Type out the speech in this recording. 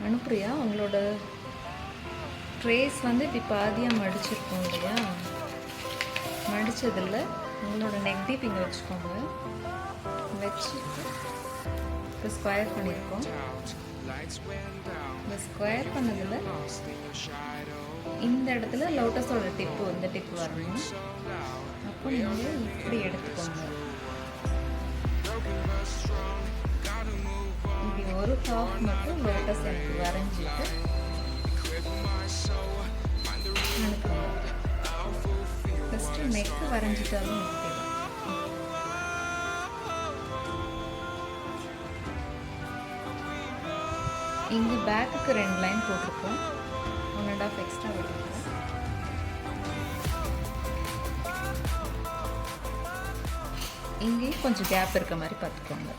அனுப்புறியா? உங்களோட ட்ரேஸ் வந்து இப்படி பாதியாக மடிச்சிருக்கோம் இல்லையா? மடித்ததில் உங்களோட நெக் டீப் இங்கே வச்சுக்கோங்க. வச்சுட்டு இப்போ ஸ்கொயர் பண்ணியிருக்கோம். இந்த ஸ்கொயர் பண்ணதில் இந்த இடத்துல லோட்டஸோட டிப்பு இந்த டிப்பு வரணும். அப்போ நீங்கள் இப்படி எடுத்துக்கோங்க. இப்படி ஒரு ஹாஃப் மட்டும் லோட்டஸ் எனக்கு வரைஞ்சிட்டு அனுப்புங்க. ஃபஸ்ட்டு நெக்கு வரைஞ்சிட்டாலும் ஓகே. இங்கே பேக்குக்கு 2 லைன் போட்டிருக்கோம். 1.5 எக்ஸ்ட்ரா வருது. இங்கேயும் கொஞ்சம் கேப் இருக்க மாதிரி பார்த்துக்கோங்க.